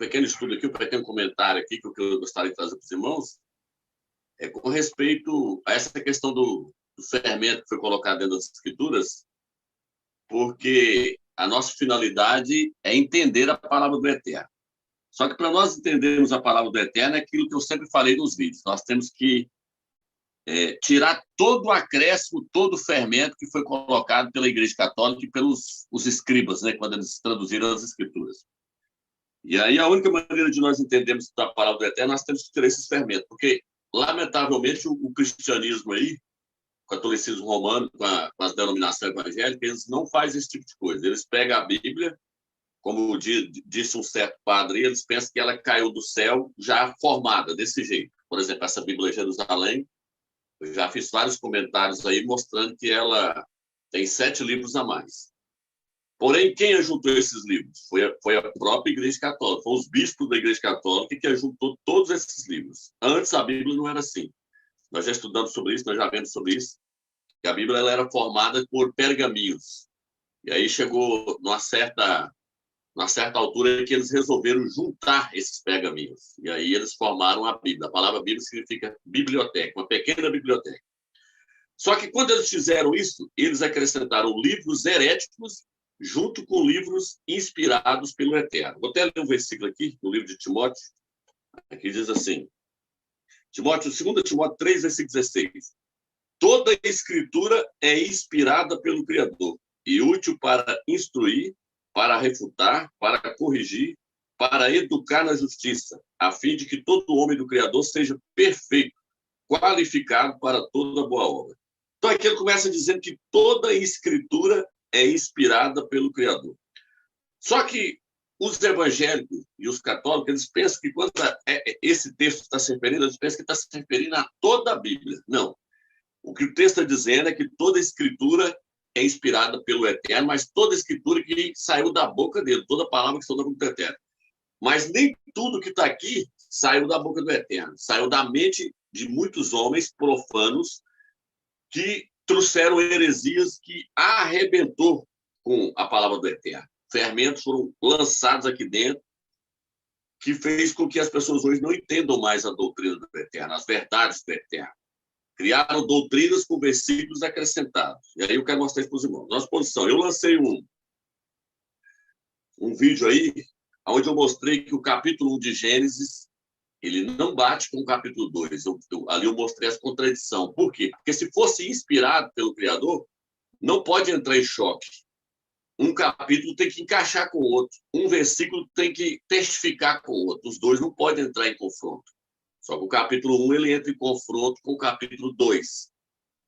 pequeno estudo aqui, um pequeno comentário aqui que eu gostaria de trazer para os irmãos, é com respeito a essa questão do fermento que foi colocado dentro das Escrituras, porque a nossa finalidade é entender a palavra do Eterno. Só que para nós entendermos a palavra do Eterno é aquilo que eu sempre falei nos vídeos. Nós temos que tirar todo o acréscimo, todo o fermento que foi colocado pela Igreja Católica e pelos os escribas, né, quando eles traduziram as Escrituras. E aí a única maneira de nós entendermos a palavra do Eterno, nós temos que tirar esses fermentos, porque, lamentavelmente, o cristianismo aí, o catolicismo romano, com as denominações evangélicas, eles não fazem esse tipo de coisa. Eles pegam a Bíblia, como disse um certo padre, eles pensam que ela caiu do céu já formada, desse jeito. Por exemplo, essa Bíblia de Jerusalém, eu já fiz vários comentários aí mostrando que ela tem 7 livros a mais. Porém, quem ajuntou esses livros? Foi a própria Igreja Católica, foram os bispos da Igreja Católica que ajuntou todos esses livros. Antes, a Bíblia não era assim. Nós já estudamos sobre isso, nós já vemos sobre isso, que a Bíblia ela era formada por pergaminhos. E aí chegou numa certa altura que eles resolveram juntar esses pergaminhos. E aí eles formaram a Bíblia. A palavra Bíblia significa biblioteca, uma pequena biblioteca. Só que quando eles fizeram isso, eles acrescentaram livros heréticos junto com livros inspirados pelo Eterno. Vou até ler um versículo aqui, no livro de Timóteo, que diz assim, 2 Timóteo 3, versículo 16. Toda escritura é inspirada pelo Criador e útil para instruir, para refutar, para corrigir, para educar na justiça, a fim de que todo homem do Criador seja perfeito, qualificado para toda boa obra. Então aqui ele começa dizendo que toda escritura é inspirada pelo Criador. Só que os evangélicos e os católicos, eles pensam que quando esse texto está se referindo, eles pensam que está se referindo a toda a Bíblia. Não. O que o texto está dizendo é que toda escritura é inspirada pelo Eterno, mas toda escritura que saiu da boca dele, toda palavra que saiu da boca do Eterno. Mas nem tudo que está aqui saiu da boca do Eterno. Saiu da mente de muitos homens profanos que trouxeram heresias que arrebentou com a palavra do Eterno. Fermentos foram lançados aqui dentro, que fez com que as pessoas hoje não entendam mais a doutrina do Eterno, as verdades do Eterno. Criaram doutrinas com versículos acrescentados. E aí eu quero mostrar isso para os irmãos. Nossa posição. Eu lancei um vídeo aí, onde eu mostrei que o capítulo 1 de Gênesis, ele não bate com o capítulo 2. Ali eu mostrei essa contradição. Por quê? Porque se fosse inspirado pelo Criador, não pode entrar em choque. Um capítulo tem que encaixar com o outro. Um versículo tem que testificar com o outro. Os dois não podem entrar em confronto. Só que o capítulo 1 ele entra em confronto com o capítulo 2.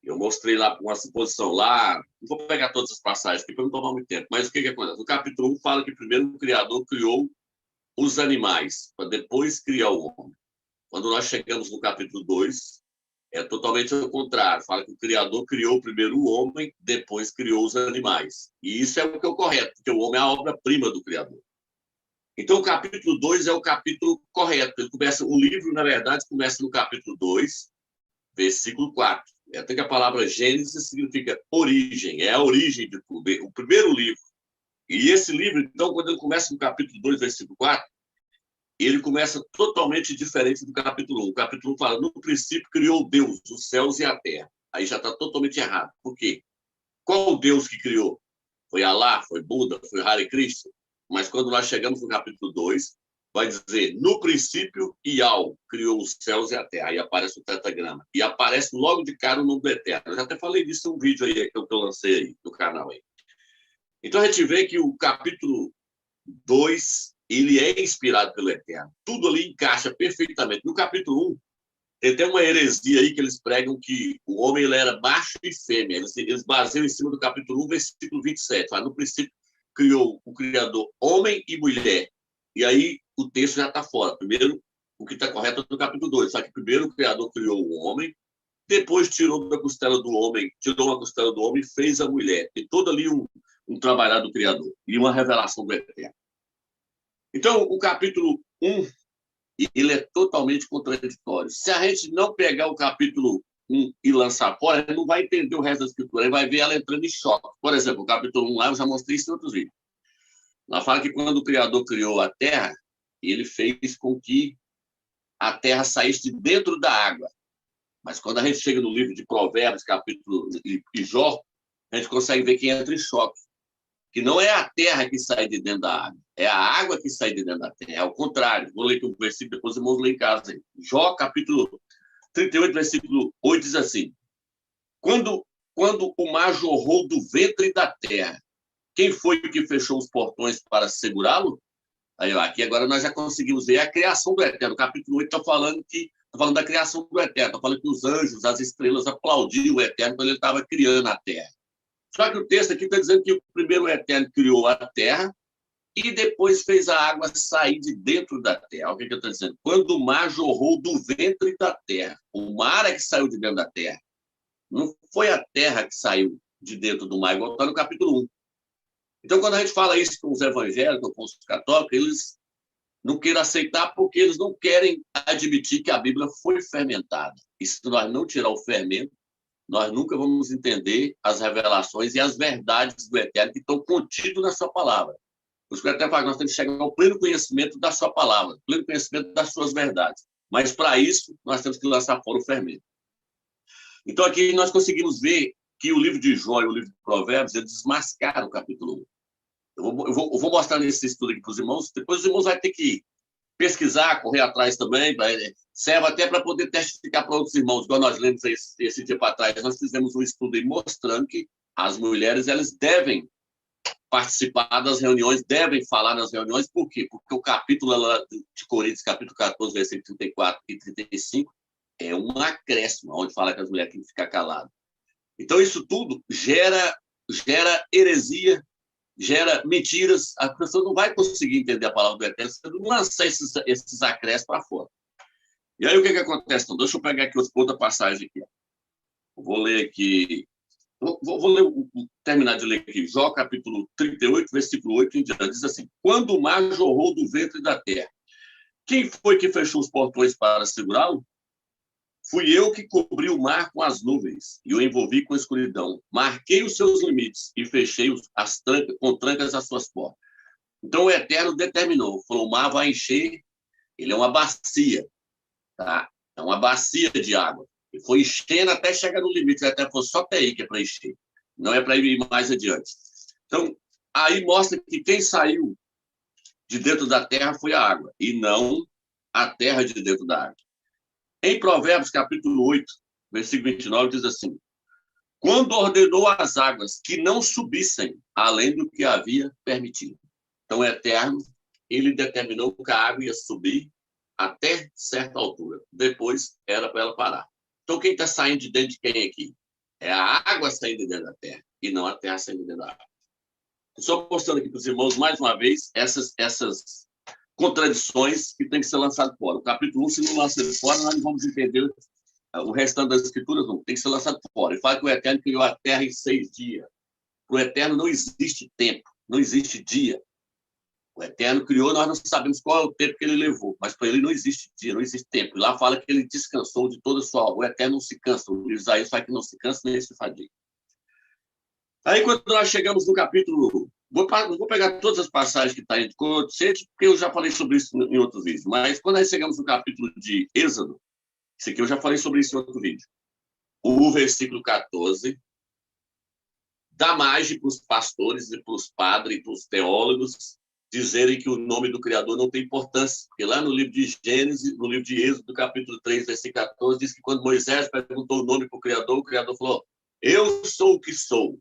Eu mostrei lá uma suposição lá, não vou pegar todas as passagens aqui para não tomar muito tempo, mas o que acontece? No capítulo 1 fala que primeiro o Criador criou os animais, para depois criar o homem. Quando nós chegamos no capítulo 2, é totalmente ao contrário. Fala que o Criador criou primeiro o homem, depois criou os animais. E isso é o que é o correto, porque o homem é a obra-prima do Criador. Então, o capítulo 2 é o capítulo correto. Ele começa, o livro, na verdade, começa no capítulo 2, versículo 4. Até que a palavra Gênesis significa origem, é a origem de tudo, o primeiro livro. E esse livro, então, quando ele começa no capítulo 2, versículo 4, ele começa totalmente diferente do capítulo 1. O capítulo 1 fala, no princípio criou Deus os céus e a terra. Aí já está totalmente errado. Por quê? Qual o Deus que criou? Foi Alá, foi Buda, foi Hare Krishna? Mas quando nós chegamos no capítulo 2, vai dizer, no princípio, Iau criou os céus e a terra. Aí aparece o tetragrama. E aparece logo de cara o nome do Eterno. Eu já até falei disso em um vídeo aí que eu lancei aí, no canal aí. Então a gente vê que o capítulo 2, ele é inspirado pelo Eterno. Tudo ali encaixa perfeitamente. No capítulo 1, tem até uma heresia aí que eles pregam que o homem ele era macho e fêmea. Eles baseiam em cima do capítulo 1, versículo 27. Fala, no princípio, criou o Criador homem e mulher. E aí o texto já está fora. Primeiro, o que está correto é no capítulo 2. Só que primeiro o Criador criou o homem, depois tirou da costela do homem, tirou uma costela do homem e fez a mulher. Tem todo ali um trabalhar do Criador e uma revelação do Eterno. Então, o capítulo 1, ele é totalmente contraditório. Se a gente não pegar o capítulo 1 e lançar fora, ele não vai entender o resto da escritura, ele vai ver ela entrando em choque. Por exemplo, o capítulo 1 lá, eu já mostrei isso em outros vídeos. Ela fala que quando o Criador criou a terra, ele fez com que a terra saísse de dentro da água. Mas quando a gente chega no livro de Provérbios, capítulo e Jó, a gente consegue ver que entra em choque. Que não é a terra que sai de dentro da água, é a água que sai de dentro da terra. É ao contrário. Vou ler aqui um versículo, depois eu vou ler em casa. Jó, capítulo 38, versículo 8, diz assim: quando o mar jorrou do ventre da terra, quem foi que fechou os portões para segurá-lo? Aí, aqui agora nós já conseguimos ver a criação do Eterno. O capítulo 8 está falando da criação do Eterno, está falando que os anjos, as estrelas aplaudiam o Eterno quando ele estava criando a terra. Só que o texto aqui está dizendo que primeiro o Eterno criou a terra e depois fez a água sair de dentro da terra. O que eu estou dizendo? Quando o mar jorrou do ventre da terra, o mar é que saiu de dentro da terra. Não foi a terra que saiu de dentro do mar, igual está no capítulo 1. Então, quando a gente fala isso com os evangélicos, com os católicos, eles não querem aceitar porque eles não querem admitir que a Bíblia foi fermentada. E se nós não tirar o fermento, nós nunca vamos entender as revelações e as verdades do Eterno que estão contidas na sua palavra. Por isso que o Eterno fala que nós temos que chegar ao pleno conhecimento da sua palavra, pleno conhecimento das suas verdades. Mas, para isso, nós temos que lançar fora o fermento. Então, aqui nós conseguimos ver que o livro de Jó e o livro de Provérbios, eles desmascaram o capítulo 1. Eu vou mostrar nesse estudo aqui para os irmãos, depois os irmãos vão ter que pesquisar, correr atrás também, serve até para poder testificar para outros irmãos. Igual nós lemos esse dia para trás, nós fizemos um estudo aí mostrando que as mulheres elas devem participar das reuniões, devem falar nas reuniões. Por quê? Porque o capítulo de Coríntios, capítulo 14, versículo 34 e 35, é um acréscimo, onde fala que as mulheres têm que ficar caladas. Então, isso tudo gera heresia, gera mentiras. A pessoa não vai conseguir entender a palavra do Eterno se não lançar esses acréscimos para fora. E aí, o que acontece? Então, deixa eu pegar aqui outra passagem aqui. Vou ler aqui. Terminar de ler aqui. Jó, capítulo 38, versículo 8 em diante. Diz assim: quando o mar jorrou do ventre da terra, quem foi que fechou os portões para segurá-lo? Fui eu que cobri o mar com as nuvens e o envolvi com a escuridão. Marquei os seus limites e fechei com trancas as suas portas. Então o Eterno determinou, falou, o mar vai encher, ele é uma bacia, tá? É uma bacia de água. E foi enchendo até chegar no limite, até foi só até aí que é para encher. Não é para ir mais adiante. Então, aí mostra que quem saiu de dentro da terra foi a água, e não a terra de dentro da água. Em Provérbios, capítulo 8, versículo 29, diz assim: quando ordenou as águas que não subissem além do que havia permitido. Então, o Eterno, ele determinou que a água ia subir até certa altura. Depois, era para ela parar. Então, quem está saindo de dentro de quem aqui? É a água saindo de dentro da terra, e não a terra saindo de dentro da água. Só mostrando aqui para os irmãos, mais uma vez, essas contradições que tem que ser lançado fora. O capítulo 1, se não lançar fora, nós não vamos entender o restante das escrituras, não. Tem que ser lançado fora. Ele fala que o Eterno criou a terra em 6 dias. Para o Eterno não existe tempo, não existe dia. O Eterno criou, nós não sabemos qual é o tempo que ele levou, mas para ele não existe dia, não existe tempo. E lá fala que ele descansou de toda a sua obra. O Eterno não se cansa. O Isaías fala que não se cansa nem se fadiga. Aí, quando nós chegamos no capítulo... Vou pegar todas as passagens que estão aí de Colossenses, porque eu já falei sobre isso em outros vídeos. Mas quando nós chegamos no capítulo de Êxodo, isso aqui eu já falei sobre isso em outro vídeo. O versículo 14 dá margem para os pastores e para os padres e para os teólogos dizerem que o nome do Criador não tem importância. Porque lá no livro de Gênesis, no livro de Êxodo, capítulo 3, versículo 14, diz que quando Moisés perguntou o nome para o Criador falou: eu sou o que sou.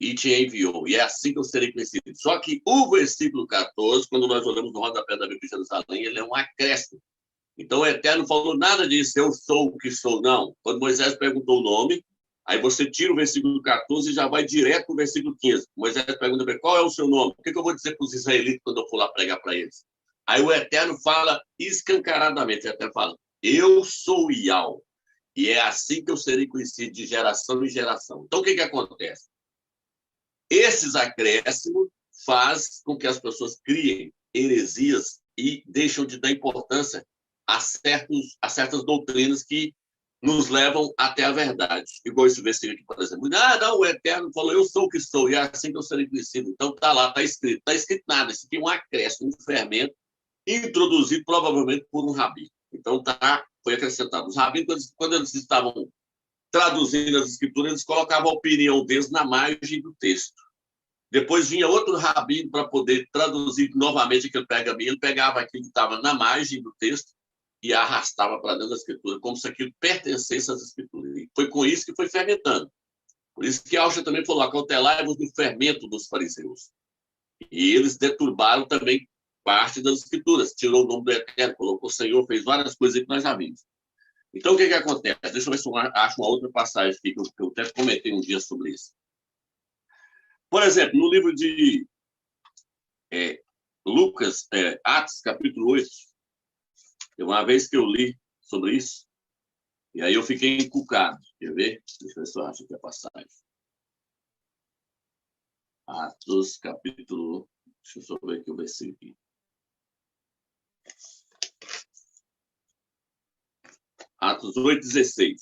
E te enviou, e é assim que eu serei conhecido. Só que o versículo 14, quando nós olhamos no rodapé da Bíblia de Jerusalém, ele é um acréscimo. Então o Eterno falou nada disso, eu sou o que sou, não. Quando Moisés perguntou o nome, aí você tira o versículo 14 e já vai direto para o versículo 15. Moisés pergunta, qual é o seu nome? O que eu vou dizer para os israelitas quando eu for lá pregar para eles? Aí o Eterno fala escancaradamente, ele até fala, eu sou Iau, e é assim que eu serei conhecido de geração em geração. Então o que acontece? Esses acréscimos fazem com que as pessoas criem heresias e deixam de dar importância a certas doutrinas que nos levam até a verdade. Igual esse versículo aqui, por exemplo. Não, o Eterno falou, eu sou o que sou, e é assim que eu serei conhecido. Então, está lá, está escrito. Está escrito nada, isso aqui é um acréscimo, um fermento, introduzido provavelmente por um rabino. Então, foi acrescentado. Os rabinos, quando eles estavam traduzindo as escrituras, eles colocavam a opinião deles na margem do texto. Depois vinha outro rabino para poder traduzir novamente aquele pergaminho. Ele pegava aquilo que estava na margem do texto e arrastava para dentro da escritura, como se aquilo pertencesse às escrituras. E foi com isso que foi fermentando. Por isso que Alcha também falou, acautelai-vos do fermento dos fariseus. E eles deturbaram também parte das escrituras, tirou o nome do Eterno, colocou o Senhor, fez várias coisas que nós já vimos. Então, o que acontece? Deixa eu ver se eu acho uma outra passagem aqui, que eu até comentei um dia sobre isso. Por exemplo, no livro de Lucas, Atos, capítulo 8, uma vez que eu li sobre isso, e aí eu fiquei encucado. Quer ver? Deixa eu ver se eu acho aqui a passagem. Atos, capítulo... Deixa eu só ver aqui o versículo aqui. Atos 8:16.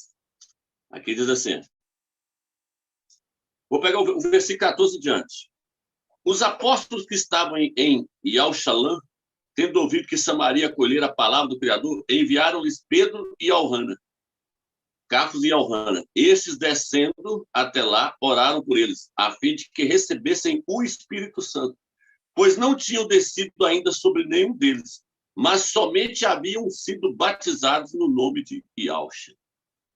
Aqui diz assim. Vou pegar o versículo 14 diante. Os apóstolos que estavam em Yalchalã, tendo ouvido que Samaria acolhera a palavra do Criador, enviaram-lhes Pedro e Alrana, Cafos e Alrana. Estes, descendo até lá, oraram por eles, a fim de que recebessem o Espírito Santo, pois não tinham descido ainda sobre nenhum deles, mas somente haviam sido batizados no nome de Yalcha.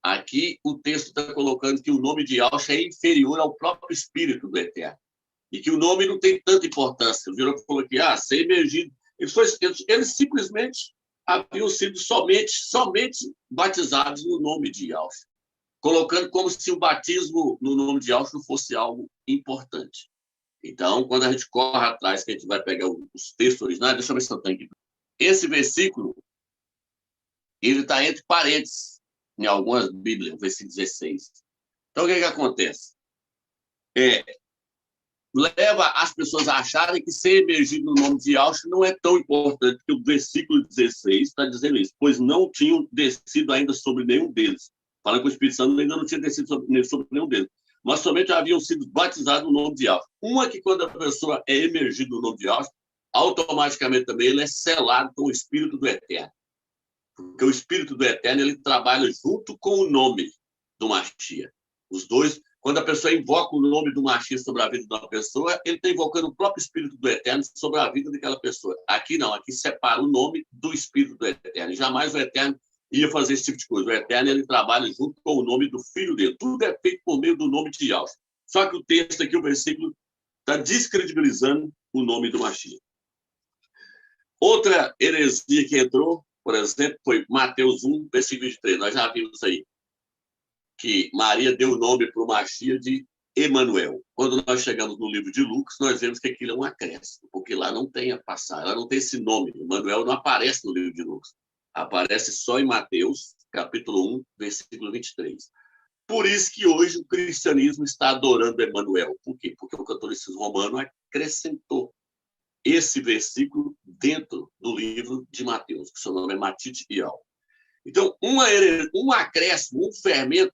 Aqui o texto está colocando que o nome de Yalcha é inferior ao próprio Espírito do Eterno, e que o nome não tem tanta importância. Virou que falou aqui, ser emergido. Eles simplesmente haviam sido somente batizados no nome de Yalcha, colocando como se o batismo no nome de Yalcha não fosse algo importante. Então, quando a gente corre atrás, que a gente vai pegar os textos originais, deixa eu ver se eu tenho aqui. Esse versículo, ele está entre parênteses, em algumas Bíblias, versículo 16. Então, o que acontece? Leva as pessoas a acharem que ser emergido no nome de Yalcha não é tão importante, que o versículo 16 está dizendo isso, pois não tinham descido ainda sobre nenhum deles. Falando que o Espírito Santo ainda não tinha descido sobre nenhum deles, mas somente haviam sido batizados no nome de Yalcha. Uma que quando a pessoa é emergida no nome de Yalcha, automaticamente também ele é selado com o Espírito do Eterno. Porque o Espírito do Eterno, ele trabalha junto com o nome do Mashiach. Os dois, quando a pessoa invoca o nome do Mashiach sobre a vida de uma pessoa, ele está invocando o próprio Espírito do Eterno sobre a vida daquela pessoa. Aqui não, aqui separa o nome do Espírito do Eterno. Jamais o Eterno ia fazer esse tipo de coisa. O Eterno, ele trabalha junto com o nome do Filho dele. Tudo é feito por meio do nome de Yahweh. Só que o texto aqui, o versículo, está descredibilizando o nome do Mashiach. Outra heresia que entrou, por exemplo, foi Mateus 1, versículo 23. Nós já vimos aí que Maria deu o nome para o Mashiach de Emanuel. Quando nós chegamos no livro de Lucas, nós vemos que aquilo é um acréscimo, porque lá não tem a passagem, lá não tem esse nome. Emanuel não aparece no livro de Lucas. Aparece só em Mateus, capítulo 1, versículo 23. Por isso que hoje o cristianismo está adorando Emanuel. Por quê? Porque o catolicismo romano acrescentou esse versículo dentro do livro de Mateus, que seu nome é Matite Ial. Então, um acréscimo, um fermento,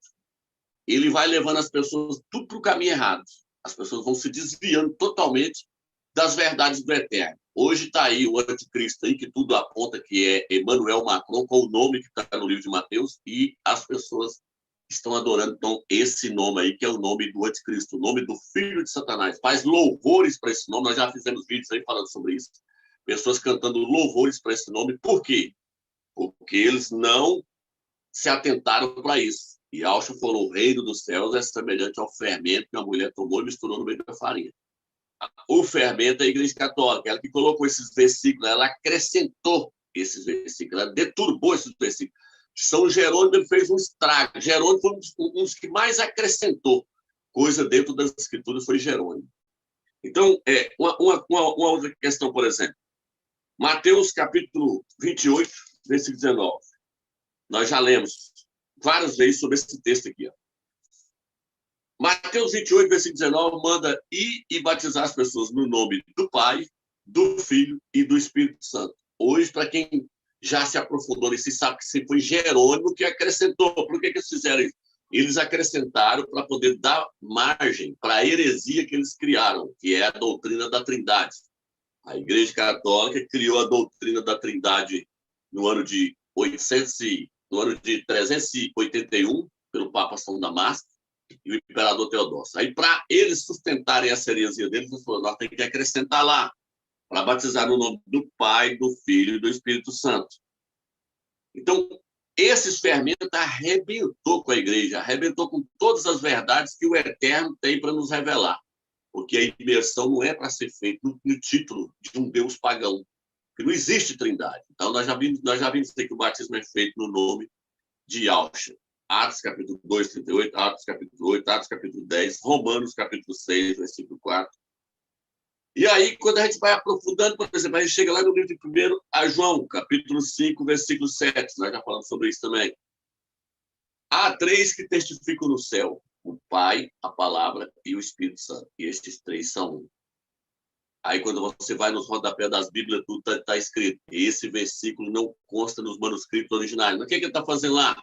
ele vai levando as pessoas tudo para o caminho errado. As pessoas vão se desviando totalmente das verdades do Eterno. Hoje está aí o anticristo, aí, que tudo aponta que é Emmanuel Macron, com o nome que está no livro de Mateus, e as pessoas estão adorando então, esse nome aí, que é o nome do anticristo, o nome do filho de Satanás. Faz louvores para esse nome, nós já fizemos vídeos aí falando sobre isso. Pessoas cantando louvores para esse nome. Por quê? Porque eles não se atentaram para isso. E Yahshua falou, o reino dos céus é semelhante ao fermento que a mulher tomou e misturou no meio da farinha. O fermento é a Igreja Católica, ela que colocou esses versículos, ela acrescentou esses versículos, ela deturbou esses versículos. São Jerônimo ele fez um estrago. Jerônimo foi um dos que mais acrescentou coisa dentro das Escrituras, foi Jerônimo. Então, uma outra questão, por exemplo. Mateus, capítulo 28, versículo 19. Nós já lemos várias vezes sobre esse texto aqui. Ó. Mateus 28, versículo 19, manda ir e batizar as pessoas no nome do Pai, do Filho e do Espírito Santo. Hoje, para quem já se aprofundou nisso e sabe que foi Jerônimo que acrescentou. Por que eles fizeram isso? Eles acrescentaram para poder dar margem para a heresia que eles criaram, que é a doutrina da Trindade. A Igreja Católica criou a doutrina da Trindade no ano de 381, pelo Papa São Damasco e o Imperador Teodósio. Aí, para eles sustentarem essa heresia deles, eles falaram, nós temos que acrescentar lá, para batizar no nome do Pai, do Filho e do Espírito Santo. Então, esses fermentos arrebentou com a igreja, arrebentou com todas as verdades que o Eterno tem para nos revelar. Porque a imersão não é para ser feita no título de um Deus pagão, porque não existe trindade. Então, nós já vimos dizer que o batismo é feito no nome de Yahshua. Atos capítulo 2, 38, Atos capítulo 8, Atos capítulo 10, Romanos capítulo 6, versículo 4. E aí, quando a gente vai aprofundando, por exemplo, a gente chega lá no livro de 1 a João, capítulo 5, versículo 7. Nós já falamos sobre isso também. Há três que testificam no céu: o Pai, a Palavra e o Espírito Santo. E estes três são um. Aí, quando você vai nos rodapés das Bíblias, tudo está escrito. Esse versículo não consta nos manuscritos originais. Mas o que ele está fazendo lá?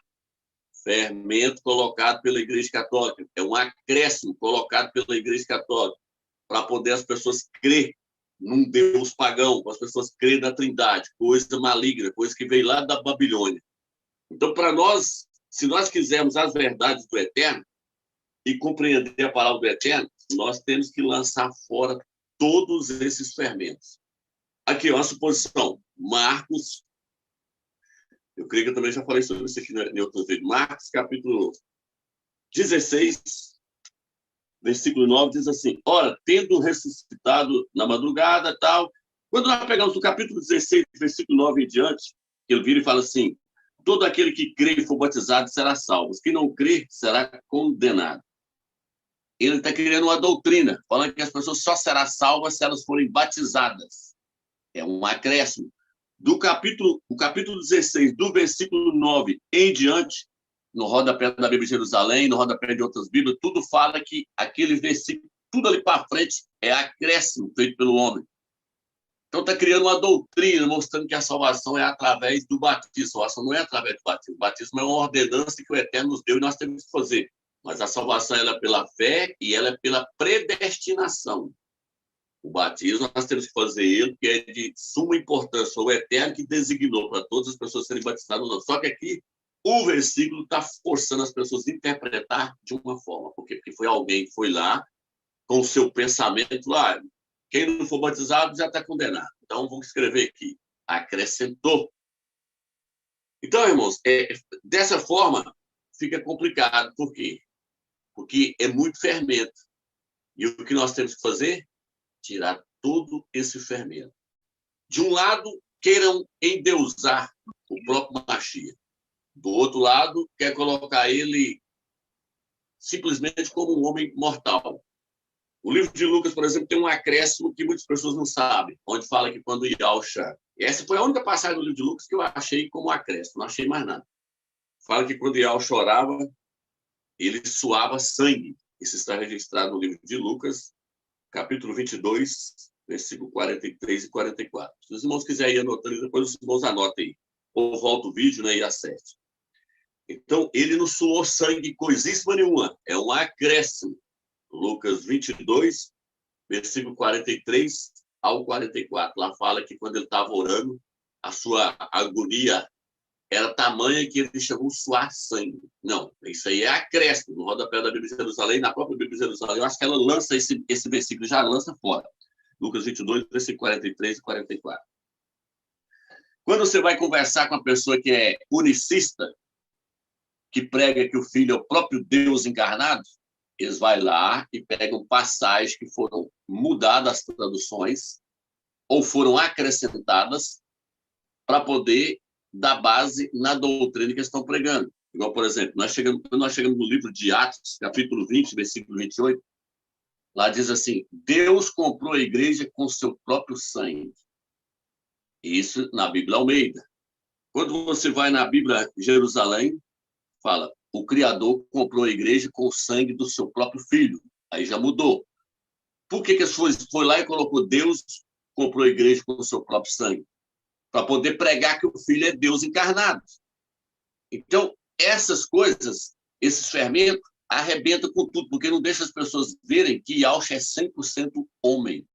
Fermento colocado pela Igreja Católica. É um acréscimo colocado pela Igreja Católica, para poder as pessoas crer num Deus pagão, para as pessoas crerem na Trindade, coisa maligna, coisa que veio lá da Babilônia. Então, para nós, se nós quisermos as verdades do Eterno e compreender a palavra do Eterno, nós temos que lançar fora todos esses fermentos. Aqui, uma suposição. Marcos, eu creio que eu também já falei sobre isso aqui em outros vídeos. Marcos, capítulo 16, versículo 9, diz assim: ora, tendo ressuscitado na madrugada, tal. Quando nós pegamos o capítulo 16, versículo 9 em diante, ele vira e fala assim: todo aquele que crê e for batizado será salvo. Quem não crê será condenado. Ele está criando uma doutrina, falando que as pessoas só serão salvas se elas forem batizadas. É um acréscimo. O capítulo 16, do versículo 9 em diante, no rodapé da Bíblia de Jerusalém, no rodapé de outras Bíblias, tudo fala que aquele versículo, tudo ali para frente, é acréscimo feito pelo homem. Então está criando uma doutrina, mostrando que a salvação é através do batismo. A salvação não é através do batismo. O batismo é uma ordenança que o Eterno nos deu e nós temos que fazer. Mas a salvação ela é pela fé e ela é pela predestinação. O batismo nós temos que fazer ele, que é de suma importância. Foi o Eterno que designou para todas as pessoas serem batizadas. Só que aqui o versículo está forçando as pessoas a interpretar de uma forma. Por quê? Porque foi alguém que foi lá com o seu pensamento lá. Quem não for batizado já está condenado. Então, vamos escrever aqui. Acrescentou. Então, irmãos, dessa forma fica complicado. Por quê? Porque é muito fermento. E o que nós temos que fazer? Tirar todo esse fermento. De um lado, queiram endeusar o próprio Mashiach. Do outro lado, quer colocar ele simplesmente como um homem mortal. O livro de Lucas, por exemplo, tem um acréscimo que muitas pessoas não sabem, onde fala que quando Yahshua... Essa foi a única passagem do livro de Lucas que eu achei como acréscimo, não achei mais nada. Fala que quando Yahshua chorava, ele suava sangue. Isso está registrado no livro de Lucas, capítulo 22, versículo 43 e 44. Se os irmãos quiserem ir anotando, depois os irmãos anotem aí. Ou volta o vídeo, né, e acerte. Então, ele não suou sangue coisíssima nenhuma. É um acréscimo. Lucas 22, versículo 43 ao 44. Lá fala que quando ele estava orando, a sua agonia era tamanha que ele chegou a suar sangue. Não, isso aí é acréscimo. No rodapé da Bíblia de Jerusalém, na própria Bíblia de Jerusalém, eu acho que ela lança esse versículo, já lança fora. Lucas 22, versículo 43 e 44. Quando você vai conversar com uma pessoa que é unicista, que prega que o Filho é o próprio Deus encarnado, eles vão lá e pegam passagens que foram mudadas as traduções ou foram acrescentadas para poder dar base na doutrina que eles estão pregando. Igual, por exemplo, quando nós chegamos no livro de Atos, capítulo 20, versículo 28, lá diz assim: Deus comprou a igreja com seu próprio sangue. Isso na Bíblia Almeida. Quando você vai na Bíblia Jerusalém, fala: o Criador comprou a igreja com o sangue do seu próprio filho. Aí já mudou. Por que que foi lá e colocou Deus comprou a igreja com o seu próprio sangue? Para poder pregar que o Filho é Deus encarnado. Então, essas coisas, esses fermentos, arrebentam com tudo, porque não deixa as pessoas verem que Yahshua é 100% homem.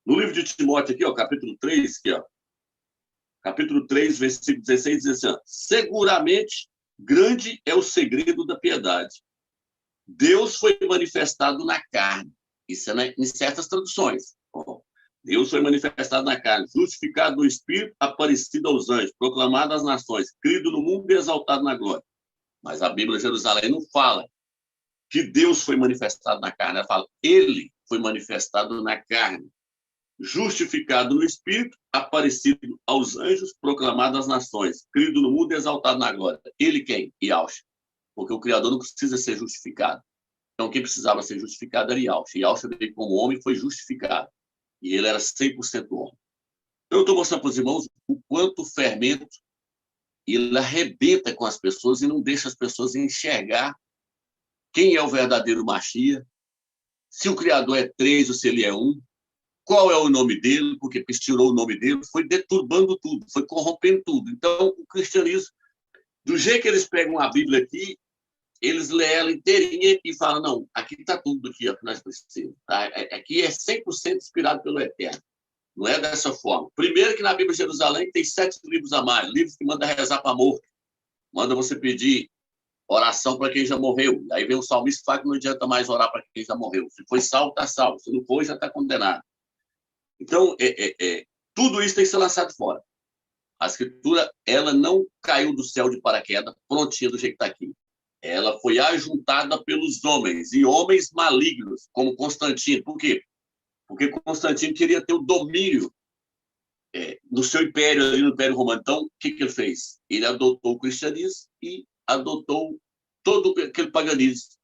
No livro de Timóteo, aqui, ó, capítulo 3, aqui, ó, capítulo 3, versículo 16, diz assim, ó, seguramente grande é o segredo da piedade. Deus foi manifestado na carne. Isso é em certas traduções. Ó, Deus foi manifestado na carne, justificado no Espírito, aparecido aos anjos, proclamado às nações, crido no mundo e exaltado na glória. Mas a Bíblia de Jerusalém não fala que Deus foi manifestado na carne. Ela fala, ele foi manifestado na carne, justificado no Espírito, aparecido aos anjos, proclamado às nações, crido no mundo e exaltado na glória. Ele quem? Yahshua. Porque o Criador não precisa ser justificado. Então, quem precisava ser justificado era Yahshua. Yahshua veio como homem e foi justificado. E ele era 100% homem. Então, eu estou mostrando para os irmãos o quanto o fermento ele arrebenta com as pessoas e não deixa as pessoas enxergar quem é o verdadeiro Machia, se o Criador é 3 ou se ele é 1, qual é o nome dele, porque tirou o nome dele, foi deturbando tudo, foi corrompendo tudo. Então, o cristianismo, do jeito que eles pegam a Bíblia aqui, eles lêem ela inteirinha e falam, não, aqui está tudo aqui, ó, que nós precisamos. Tá? Aqui é 100% inspirado pelo Eterno. Não é dessa forma. Primeiro que na Bíblia de Jerusalém tem 7 livros a mais, livros que mandam rezar para morto, manda você pedir oração para quem já morreu. Aí vem o salmista e fala que não adianta mais orar para quem já morreu. Se foi salvo, está salvo. Se não foi, já está condenado. Então, tudo isso tem que ser lançado fora. A Escritura, ela não caiu do céu de paraquedas, prontinha do jeito que está aqui. Ela foi ajuntada pelos homens, e homens malignos, como Constantino. Por quê? Porque Constantino queria ter o domínio no seu império, ali no Império Romano. Então, o que ele fez? Ele adotou o cristianismo e adotou todo aquele paganismo.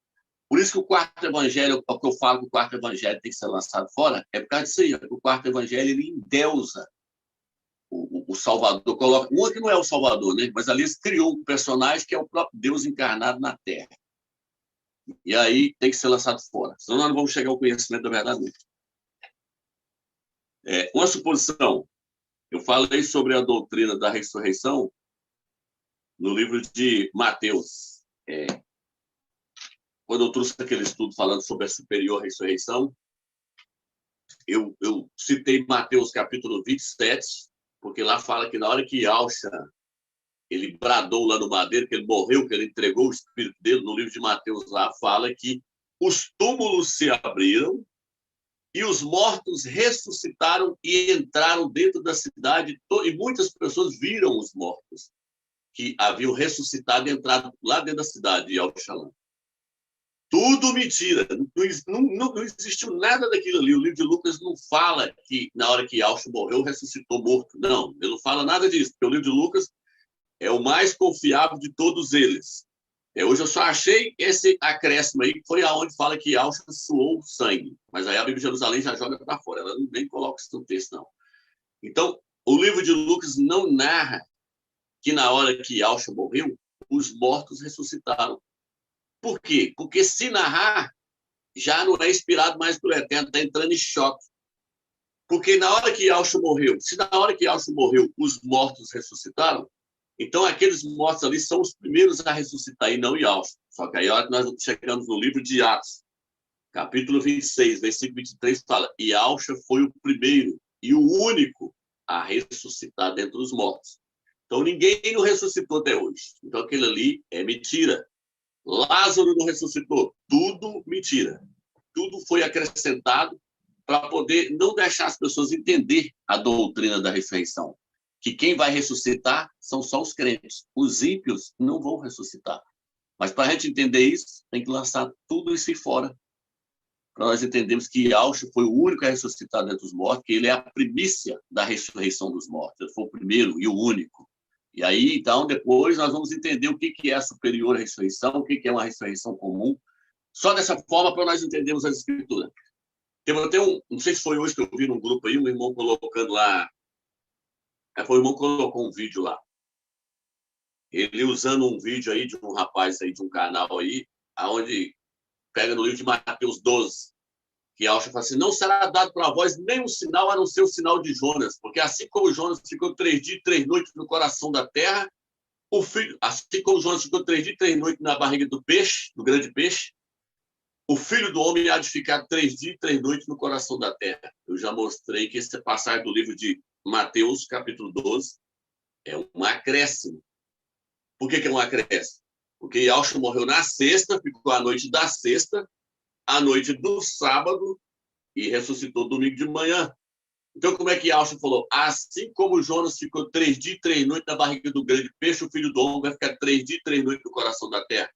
Por isso que o quarto evangelho, o que eu falo que o quarto evangelho tem que ser lançado fora, é por causa disso aí. O quarto evangelho, ele endeusa o Salvador. Coloca, um que não é o Salvador, né? Mas ali ele criou um personagem que é o próprio Deus encarnado na Terra. E aí tem que ser lançado fora. Senão nós não vamos chegar ao conhecimento da verdade. Uma suposição. Eu falei sobre a doutrina da ressurreição no livro de Mateus. Quando eu trouxe aquele estudo falando sobre a superior ressurreição, eu citei Mateus capítulo 27, porque lá fala que na hora que Yahshua, ele bradou lá no madeiro, que ele morreu, que ele entregou o espírito dele, no livro de Mateus lá fala que os túmulos se abriram e os mortos ressuscitaram e entraram dentro da cidade, e muitas pessoas viram os mortos que haviam ressuscitado e entrado lá dentro da cidade de Yahshua. Tudo mentira. Não existiu nada daquilo ali. O livro de Lucas não fala que na hora que Yahshua morreu, ressuscitou morto. Não, ele não fala nada disso, porque o livro de Lucas é o mais confiável de todos eles. Hoje eu só achei esse acréscimo aí, que foi aonde fala que Yahshua suou sangue. Mas aí a Bíblia de Jerusalém já joga para fora. Ela nem coloca isso no texto, não. Então, o livro de Lucas não narra que na hora que Yahshua morreu, os mortos ressuscitaram. Por quê? Porque se narrar, já não é inspirado mais pelo Eterno, está entrando em choque. Porque na hora que Yahshua morreu, se na hora que Yahshua morreu, os mortos ressuscitaram, então aqueles mortos ali são os primeiros a ressuscitar, e não Yahshua. Só que aí a hora que nós chegamos no livro de Atos, capítulo 26, versículo 23, fala, Yahshua foi o primeiro e o único a ressuscitar dentre os mortos. Então ninguém não ressuscitou até hoje. Então aquilo ali é mentira. Lázaro não ressuscitou. Tudo mentira. Tudo foi acrescentado para poder não deixar as pessoas entender a doutrina da ressurreição. Que quem vai ressuscitar são só os crentes. Os ímpios não vão ressuscitar. Mas para a gente entender isso, tem que lançar tudo isso fora. Para nós entendermos que Yahshua foi o único a ressuscitar dentre os mortos, que ele é a primícia da ressurreição dos mortos. Ele foi o primeiro e o único. E aí, então, depois nós vamos entender o que é a superior ressurreição, o que é uma ressurreição comum. Só dessa forma para nós entendermos as Escrituras. Teve até não sei se foi hoje que eu vi num grupo aí, um irmão colocando lá, foi o irmão que colocou um vídeo lá. Ele usando um vídeo aí de um rapaz aí, de um canal aí, onde pega no livro de Mateus 12, que Yahshua fala assim, não será dado para vós nenhum sinal a não ser o sinal de Jonas, porque assim como Jonas ficou 3 dias e 3 noites no coração da terra, assim como Jonas ficou 3 dias e 3 noites na barriga do peixe, do grande peixe, o Filho do Homem há de ficar 3 dias e 3 noites no coração da terra. Eu já mostrei que essa passagem do livro de Mateus, capítulo 12, é um acréscimo. Por que é um acréscimo? Porque Yahshua morreu na sexta, ficou a noite da sexta, a noite do sábado e ressuscitou domingo de manhã. Então, como é que Yahshua falou? Assim como Jonas ficou 3 dias e 3 noites na barriga do grande peixe, o Filho do Homem vai ficar 3 dias e 3 noites no coração da terra.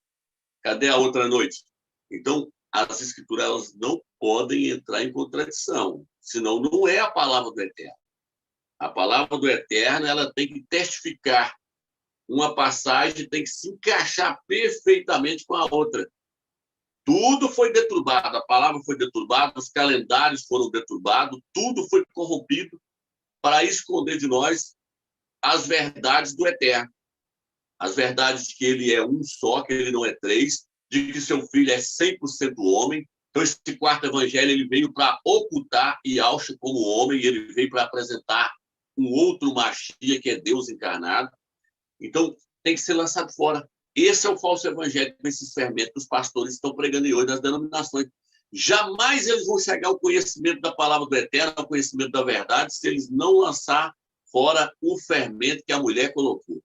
Cadê a outra noite? Então, as escrituras elas não podem entrar em contradição, senão não é a palavra do Eterno. A palavra do Eterno ela tem que testificar. Uma passagem tem que se encaixar perfeitamente com a outra. Tudo foi deturbado, a palavra foi deturbada, os calendários foram deturbados, tudo foi corrompido para esconder de nós as verdades do Eterno. As verdades de que ele é um só, que ele não é três, de que seu filho é 100% homem. Então, esse quarto evangelho ele veio para ocultar Yahshua como homem, e ele veio para apresentar um outro Mashiach, que é Deus encarnado. Então, tem que ser lançado fora. Esse é o falso evangelho com esses fermentos que os pastores estão pregando hoje nas denominações. Jamais eles vão chegar ao conhecimento da palavra do Eterno, ao conhecimento da verdade, se eles não lançar fora o fermento que a mulher colocou.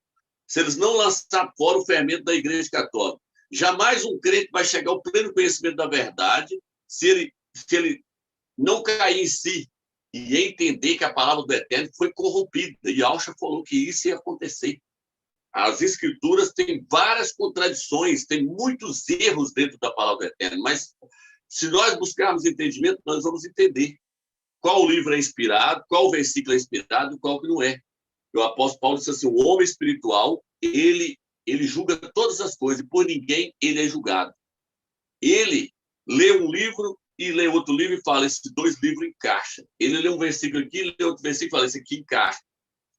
Se eles não lançar fora o fermento da Igreja Católica. Jamais um crente vai chegar ao pleno conhecimento da verdade se ele não cair em si e entender que a palavra do Eterno foi corrompida. E Yahshua falou que isso ia acontecer. As escrituras têm várias contradições, tem muitos erros dentro da palavra do Eterno, mas se nós buscarmos entendimento, nós vamos entender qual livro é inspirado, qual versículo é inspirado e qual que não é. O apóstolo Paulo disse assim, o homem espiritual, ele julga todas as coisas, e por ninguém ele é julgado. Ele lê um livro e lê outro livro e fala, esses dois livros encaixam. Ele lê um versículo aqui, lê outro versículo e fala, esse aqui encaixa.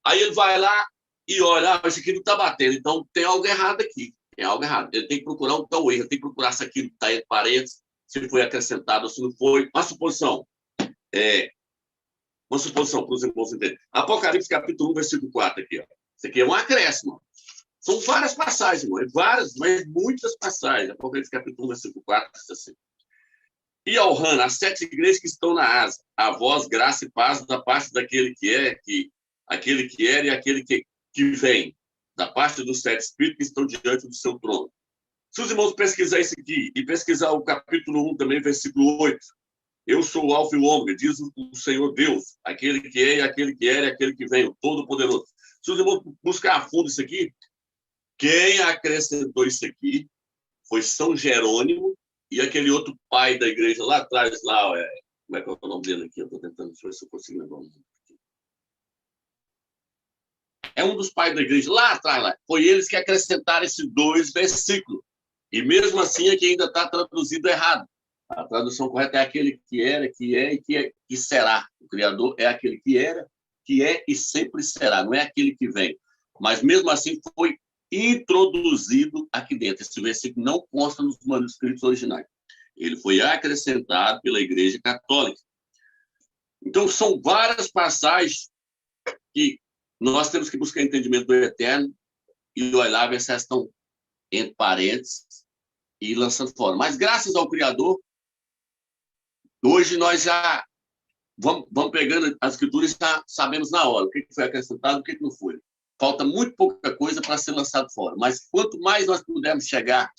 Aí ele vai lá e olha, esse aqui não está batendo, então tem algo errado aqui. Tem algo errado. Ele tem que procurar um tal erro, tem que procurar se aquilo está entre parênteses, se foi acrescentado ou se não foi. Uma suposição para os irmãos entenderem. Apocalipse, capítulo 1, versículo 4, aqui. Ó. Isso aqui é um acréscimo. São várias passagens, irmão. Várias, mas muitas passagens. Apocalipse, capítulo 1, versículo 4, diz assim. E ao Hana, as 7 igrejas que estão na Ásia, a vós, graça e paz da parte daquele que é, aquele que era e aquele que vem, da parte dos 7 espíritos que estão diante do seu trono. Se os irmãos pesquisar isso aqui, e pesquisar o capítulo 1 também, versículo 8, eu sou o Alfa e o Ômega, diz o Senhor Deus, aquele que é, e aquele que era, e aquele que vem, o Todo-Poderoso. Se os irmãos buscar a fundo isso aqui, quem acrescentou isso aqui foi São Jerônimo e aquele outro pai da igreja lá atrás, lá, como é que é o nome dele aqui? Eu estou tentando ver se eu consigo lembrar o nome. É um dos pais da igreja lá atrás, lá. Foi eles que acrescentaram esses 2 versículos. E mesmo assim aqui ainda está traduzido errado. A tradução correta é aquele que era, que é e que será. O Criador é aquele que era, que é e sempre será. Não é aquele que vem. Mas mesmo assim foi introduzido aqui dentro. Esse versículo não consta nos manuscritos originais. Ele foi acrescentado pela Igreja Católica. Então, são várias passagens que nós temos que buscar entendimento do Eterno e olhar, ver se elas estão entre parênteses e lançando fora. Mas, graças ao Criador, hoje nós já vamos pegando as escrituras e já sabemos na hora o que foi acrescentado e o que não foi. Falta muito pouca coisa para ser lançado fora. Mas quanto mais nós pudermos chegar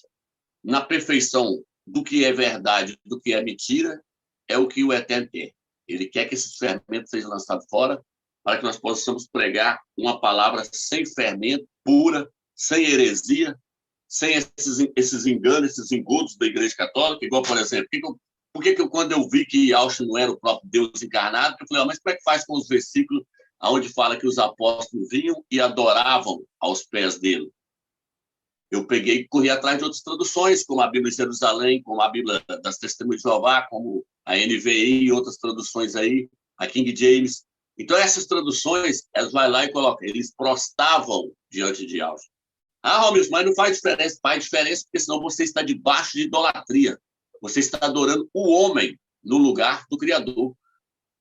na perfeição do que é verdade, do que é mentira, é o que o Eterno quer. Ele quer que esses fermentos sejam lançados fora para que nós possamos pregar uma palavra sem fermento, pura, sem heresia, sem esses enganos, esses engodos da Igreja Católica, igual, por exemplo, por que quando eu vi que Yahshua não era o próprio Deus encarnado, eu falei, mas como é que faz com os versículos onde fala que os apóstolos vinham e adoravam aos pés dele? Eu peguei e corri atrás de outras traduções, como a Bíblia de Jerusalém, como a Bíblia das Testemunhas de Jeová, como a NVI e outras traduções aí, a King James. Então, essas traduções, elas vai lá e colocam, eles prostavam diante de Yahshua. Ah, Romilson, mas não faz diferença. Faz diferença porque senão você está debaixo de idolatria. Você está adorando o homem no lugar do Criador.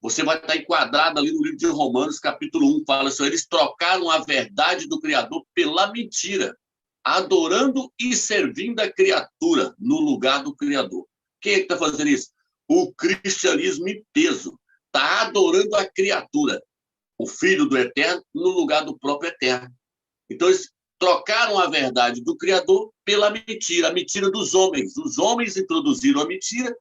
Você vai estar enquadrado ali no livro de Romanos, capítulo 1, fala assim, eles trocaram a verdade do Criador pela mentira, adorando e servindo a criatura no lugar do Criador. Quem é que está fazendo isso? O cristianismo em peso. Está adorando a criatura, o Filho do Eterno, no lugar do próprio Eterno. Então, eles trocaram a verdade do Criador pela mentira, a mentira dos homens. Os homens introduziram a mentira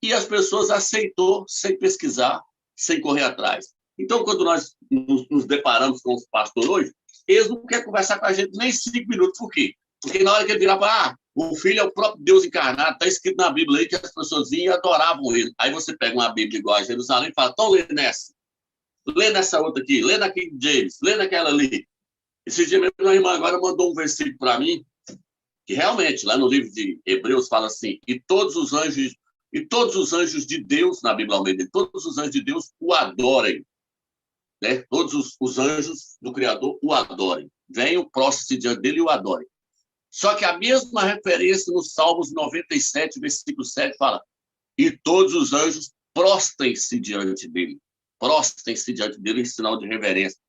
e as pessoas aceitou sem pesquisar, sem correr atrás. Então, quando nós nos deparamos com os pastores hoje, eles não querem conversar com a gente nem 5 minutos. Por quê? Porque na hora que ele virar para o Filho é o próprio Deus encarnado, está escrito na Bíblia aí que as pessoas vinham e adoravam ele. Aí você pega uma Bíblia igual a Jerusalém e fala, então lê nessa. Lê nessa outra aqui, lê na King James, lê naquela ali. Esse dia mesmo, minha irmã agora mandou um versículo para mim, que realmente, lá no livro de Hebreus, fala assim, e todos os anjos de Deus, na Bíblia Almeida, todos os anjos de Deus o adorem. Né? Todos os anjos do Criador o adorem. Venham, prostem-se diante dele e o adorem. Só que a mesma referência no Salmos 97, versículo 7, fala, e todos os anjos prostem-se diante dele. Prostem-se diante dele em sinal de reverência.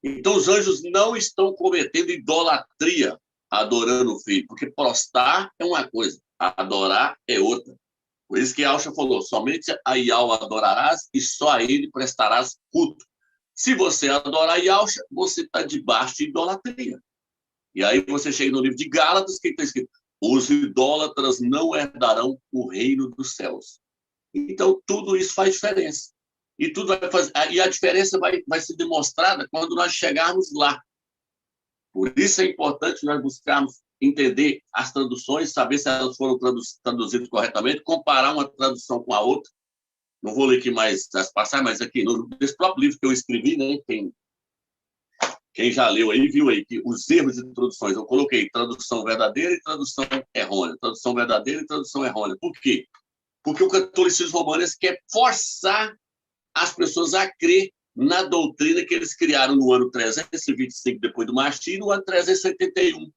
Então, os anjos não estão cometendo idolatria adorando o Filho, porque prostrar é uma coisa, adorar é outra. Por isso que Yahshua falou, somente a Yahweh adorarás e só a ele prestarás culto. Se você adorar Yahshua, você está debaixo de idolatria. E aí você chega no livro de Gálatas, que está escrito, os idólatras não herdarão o reino dos céus. Então, tudo isso faz diferença. E, tudo vai fazer, e a diferença vai ser demonstrada quando nós chegarmos lá. Por isso é importante nós buscarmos entender as traduções, saber se elas foram traduzidas corretamente, comparar uma tradução com a outra. Não vou ler aqui mais as passagens, mas aqui, nesse próprio livro que eu escrevi, né, quem já leu aí, viu aí que os erros de traduções, eu coloquei tradução verdadeira e tradução errônea. Tradução verdadeira e tradução errônea. Por quê? Porque o catolicismo romano quer forçar as pessoas a crer na doutrina que eles criaram no ano 325 depois do Machia e no ano 381.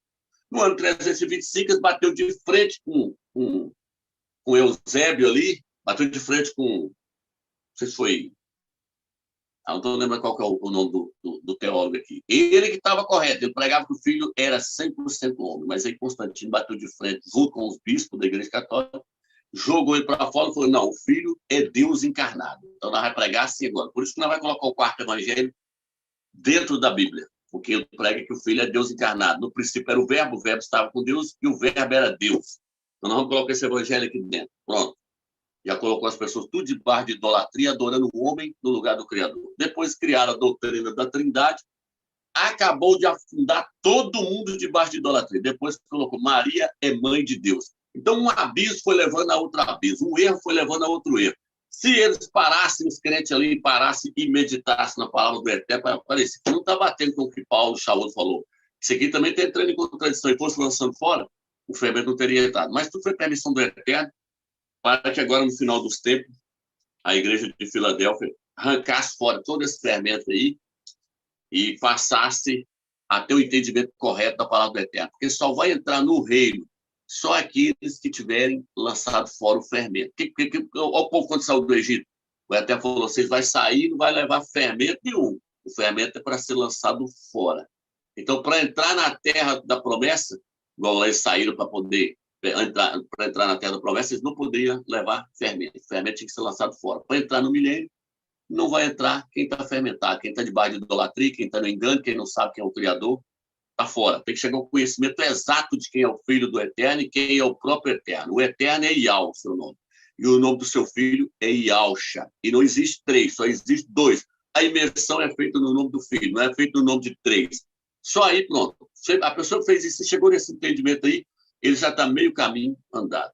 No ano 325, eles bateu de frente com Eusébio ali, bateu de frente com, não sei se foi, não estou lembrando qual que é o nome do teólogo aqui. Ele que estava correto, ele pregava que o Filho era 100% homem, mas aí Constantino bateu de frente junto com os bispos da Igreja Católica, jogou ele para fora e falou, não, o Filho é Deus encarnado. Então, nós vamos pregar assim agora. Por isso que nós vamos colocar o quarto evangelho dentro da Bíblia, porque ele prega que o Filho é Deus encarnado. No princípio era o verbo estava com Deus e o verbo era Deus. Então, nós vamos colocar esse evangelho aqui dentro. Pronto. Já colocou as pessoas tudo debaixo de idolatria, adorando o homem no lugar do Criador. Depois criaram a doutrina da Trindade, acabou de afundar todo mundo debaixo de idolatria. Depois colocou Maria é mãe de Deus. Então, um abismo foi levando a outro abismo, um erro foi levando a outro erro. Se eles parassem, os crentes ali, parassem e meditassem na palavra do Eterno, parece que não está batendo com o que Paulo Shaul falou. Isso aqui também está entrando em contradição e fosse lançando fora, o fermento não teria entrado. Mas tudo foi permissão do Eterno, para que agora, no final dos tempos, a igreja de Filadélfia arrancasse fora todo esse fermento aí e passasse a ter o entendimento correto da palavra do Eterno. Porque só vai entrar no reino só aqueles que tiverem lançado fora o fermento. O povo, quando saiu do Egito, o Eterno falou, vocês vão sair e não vai levar fermento nenhum. O fermento é para ser lançado fora. Então, para entrar na terra da promessa, igual eles saíram para poder entrar na terra da promessa, eles não poderiam levar fermento. O fermento tinha que ser lançado fora. Para entrar no milênio, não vai entrar quem está fermentado, quem está debaixo de idolatria, quem está no engano, quem não sabe quem é o Criador, está fora. Tem que chegar ao conhecimento exato de quem é o Filho do Eterno e quem é o próprio Eterno. O Eterno é Yahweh, seu nome. E o nome do seu filho é Yahshua. E não existe 3, só existe 2. A imersão é feita no nome do filho, não é feita no nome de 3. Só aí, pronto. A pessoa que fez isso, chegou nesse entendimento aí, ele já está meio caminho andado.